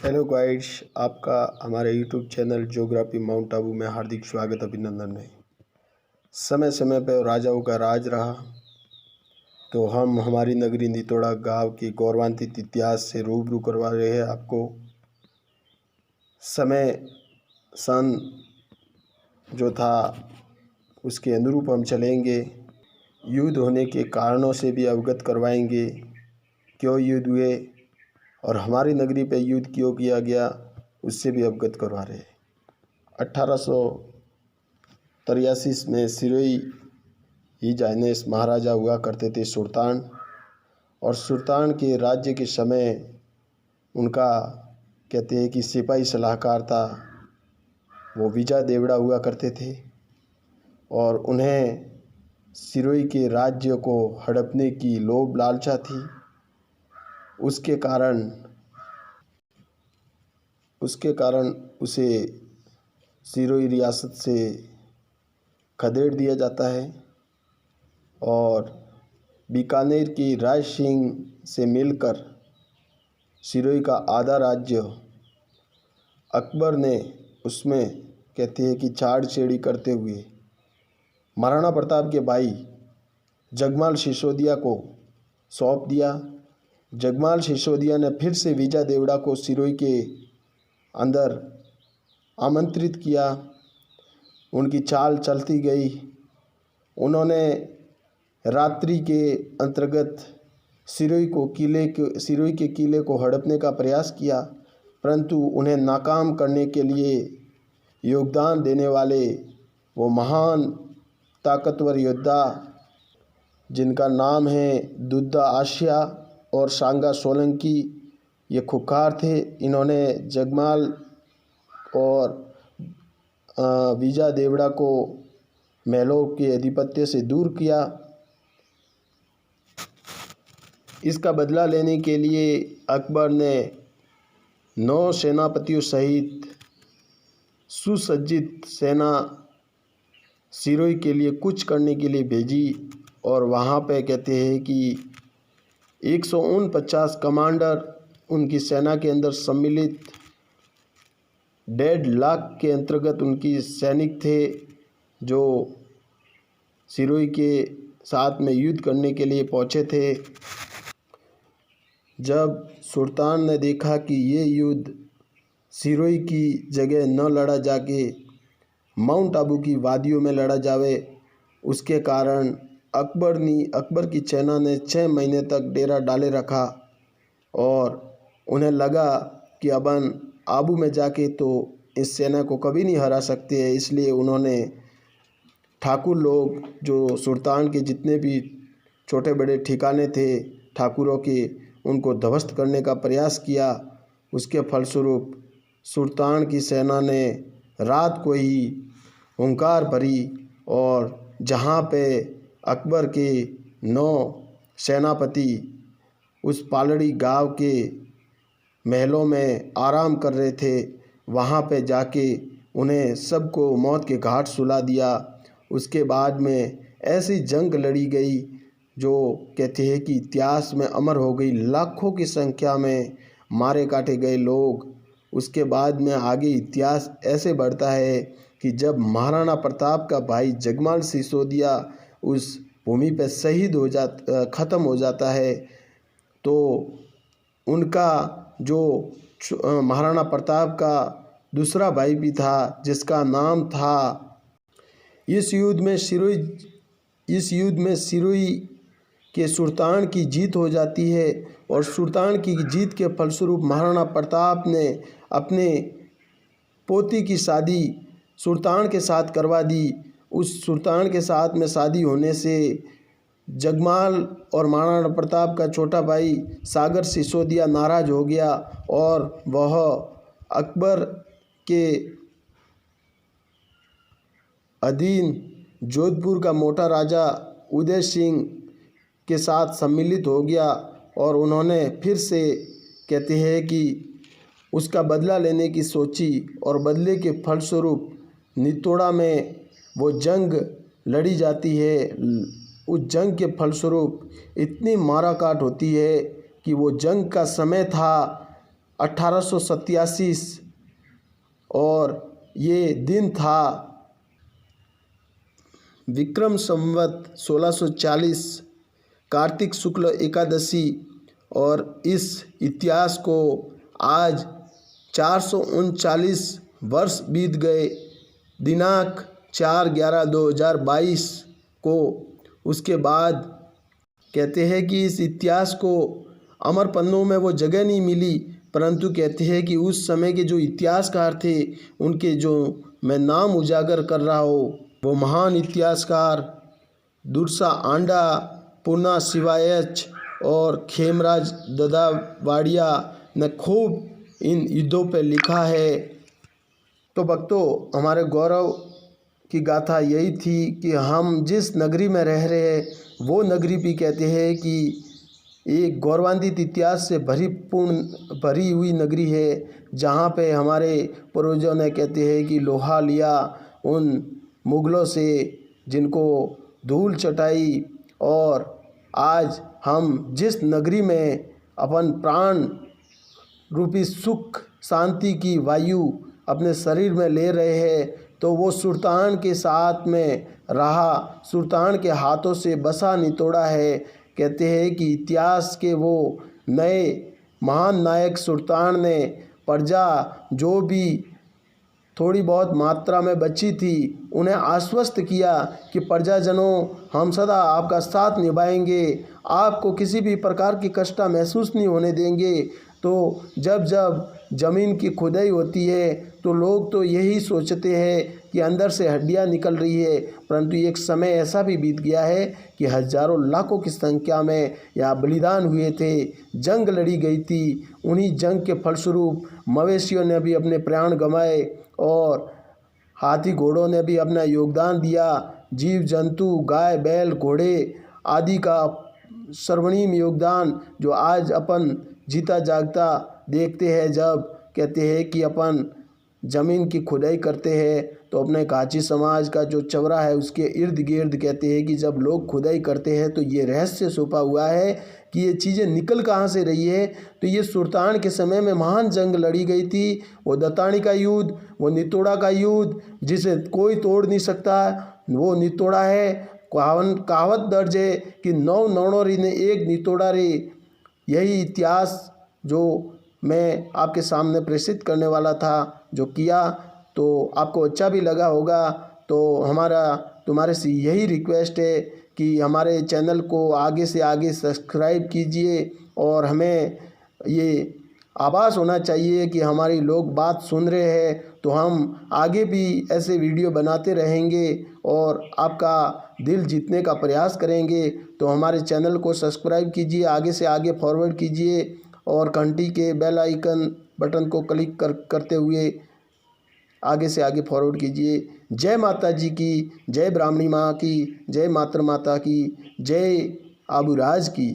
Hello guides, आपका हमारे YouTube channel geography mount Abu में हार्दिक स्वागत अभिनंदन है। समय समय पर राजाओं का राज रहा, तो हम हमारी नगरी नितोड़ा गांव की गौरवान्वित इतिहास से रूबरू करवा रहे हैं आपको। समय सन जो था उसके अनुरूप हम चलेंगे। युद्ध होने के कारणों से भी अवगत करवाएंगे, क्यों युद्ध हुए और हमारी नगरी पे युद्ध क्यों किया गया, उससे भी अवगत करवा रहे हैं। 1883 में सिरोही ही जायनेस महाराजा हुआ करते थे सुल्तान, और सुल्तान के राज्य के समय उनका कहते हैं कि सिपाही सलाहकार था, वो विजय देवड़ा हुआ करते थे, और उन्हें सिरोही के राज्य को हड़पने की लोभ लालसा थी। उसके कारण उसे सिरोही रियासत से खदेड़ दिया जाता है, और बीकानेर की राय सिंह से मिलकर सिरोही का आधा राज्य अकबर ने उसमें कहते हैं कि छाड़-छेड़ी करते हुए महाराणा प्रताप के भाई जगमाल सिसोदिया को सौंप दिया। जगमाल सिसोदिया ने फिर से विजय देवड़ा को सिरोही के अंदर आमंत्रित किया। उनकी चाल चलती गई। उन्होंने रात्रि के अंतर्गत सिरोही के किले को हड़पने का प्रयास किया, परंतु उन्हें नाकाम करने के लिए योगदान देने वाले वो महान ताकतवर योद्धा जिनका नाम है दुद्धा आशिया और सांगा सोलंकी, ये खुखार थे। इन्होंने जगमाल और विजय देवड़ा को महलों के अधिपत्य से दूर किया। इसका बदला लेने के लिए अकबर ने 9 सेनापतियों सहित सुसज्जित सेना सिरोही के लिए कूच करने के लिए भेजी, और वहाँ पे कहते हैं कि 149 कमांडर उनकी सेना के अंदर सम्मिलित 1.5 लाख के अंतर्गत उनकी सैनिक थे, जो सिरोही के साथ में युद्ध करने के लिए पहुँचे थे। जब सुल्तान ने देखा कि ये युद्ध सिरोही की जगह न लड़ा जाके माउंट आबू की वादियों में लड़ा जावे, उसके कारण अकबर की सेना ने 6 महीने तक डेरा डाले रखा, और उन्हें लगा कि अपन आबू में जाके तो इस सेना को कभी नहीं हरा सकते हैं। इसलिए उन्होंने ठाकुर लोग, जो सुल्तान के जितने भी छोटे बड़े ठिकाने थे ठाकुरों के, उनको ध्वस्त करने का प्रयास किया। उसके फलस्वरूप सुल्तान की सेना ने रात को ही हुंकार भरी, और जहाँ पे अकबर के 9 सेनापति उस पालड़ी गांव के महलों में आराम कर रहे थे, वहाँ पे जाके उन्हें सबको मौत के घाट सुला दिया। उसके बाद में ऐसी जंग लड़ी गई जो कहते हैं कि इतिहास में अमर हो गई। लाखों की संख्या में मारे काटे गए लोग। उसके बाद में आगे इतिहास ऐसे बढ़ता है कि जब महाराणा प्रताप का भाई जगमाल सिसोदिया उस भूमि पर शहीद ख़त्म हो जाता है, तो उनका जो महाराणा प्रताप का दूसरा भाई भी था, जिसका नाम था, इस युद्ध में सिरोही के सुल्तान की जीत हो जाती है, और सुल्तान की जीत के फलस्वरूप महाराणा प्रताप ने अपने पोती की शादी सुल्तान के साथ करवा दी। उस सुल्तान के साथ में शादी होने से जगमाल और महाराणा प्रताप का छोटा भाई सागर सिसोदिया नाराज़ हो गया, और वह अकबर के अधीन जोधपुर का मोटा राजा उदय सिंह के साथ सम्मिलित हो गया, और उन्होंने फिर से कहते हैं कि उसका बदला लेने की सोची, और बदले के फलस्वरूप नितोड़ा में वो जंग लड़ी जाती है। उस जंग के फलस्वरूप इतनी माराकाट होती है कि वो जंग का समय था 1887 और ये दिन था विक्रम संवत 1640 कार्तिक शुक्ल एकादशी। और इस इतिहास को आज 439 वर्ष बीत गए। दिनांक 4/11/2022 को उसके बाद कहते हैं कि इस इतिहास को अमर पन्नों में वो जगह नहीं मिली, परंतु कहते हैं कि उस समय के जो इतिहासकार थे उनके जो मैं नाम उजागर कर रहा हूँ, वो महान इतिहासकार दुर्सा आंडा, पूर्णा शिवायच और खेमराज ददावाड़िया ने खूब इन युद्धों पर लिखा है। तो भक्तों, हमारे गौरव की गाथा यही थी कि हम जिस नगरी में रह रहे हैं वो नगरी भी कहते हैं कि एक गौरवान्वित इतिहास से भरी हुई नगरी है, जहाँ पे हमारे पूर्वजों ने कहते हैं कि लोहा लिया उन मुग़लों से जिनको धूल चटाई। और आज हम जिस नगरी में अपन प्राण रूपी सुख शांति की वायु अपने शरीर में ले रहे हैं, तो वो सुल्तान के साथ में रहा, सुल्तान के हाथों से बसा नितोड़ा है। कहते हैं कि इतिहास के वो नए महान नायक सुल्तान ने प्रजा जो भी थोड़ी बहुत मात्रा में बची थी उन्हें आश्वस्त किया कि प्रजाजनों, हम सदा आपका साथ निभाएंगे, आपको किसी भी प्रकार की कष्ट महसूस नहीं होने देंगे। तो जब जब ज़मीन की खुदाई होती है तो लोग तो यही सोचते हैं कि अंदर से हड्डियां निकल रही है, परंतु एक समय ऐसा भी बीत गया है कि हज़ारों लाखों की संख्या में यहाँ बलिदान हुए थे, जंग लड़ी गई थी। उन्हीं जंग के फलस्वरूप मवेशियों ने भी अपने प्राण गंवाए और हाथी घोड़ों ने भी अपना योगदान दिया। जीव जंतु, गाय बैल घोड़े आदि का सर्वणीम योगदान जो आज अपन जीता जागता देखते हैं। जब कहते हैं कि अपन ज़मीन की खुदाई करते हैं तो अपने काची समाज का जो चौरा है उसके इर्द गिर्द कहते हैं कि जब लोग खुदाई करते हैं तो ये रहस्य छुपा हुआ है कि ये चीज़ें निकल कहाँ से रही है। तो ये सुल्तान के समय में महान जंग लड़ी गई थी, वो दत्तानी का युद्ध, वो नितोड़ा का युद्ध जिसे कोई तोड़ नहीं सकता, वो नितोड़ा है। कहावत दर्ज है कि 9 नौणोरी ने एक नितोड़ा रे। यही इतिहास जो मैं आपके सामने प्रेषित करने वाला था, जो किया, तो आपको अच्छा भी लगा होगा। तो हमारा तुम्हारे से यही रिक्वेस्ट है कि हमारे चैनल को आगे से आगे सब्सक्राइब कीजिए और हमें ये आभास होना चाहिए कि हमारी लोग बात सुन रहे हैं, तो हम आगे भी ऐसे वीडियो बनाते रहेंगे और आपका दिल जीतने का प्रयास करेंगे। तो हमारे चैनल को सब्सक्राइब कीजिए, आगे से आगे फॉरवर्ड कीजिए और घंटी के बेल आइकन बटन को क्लिक करते हुए आगे से आगे फॉरवर्ड कीजिए। जय माता जी की, जय ब्राह्मणी माँ की, जय मातृ माता की, जय आबूराज की।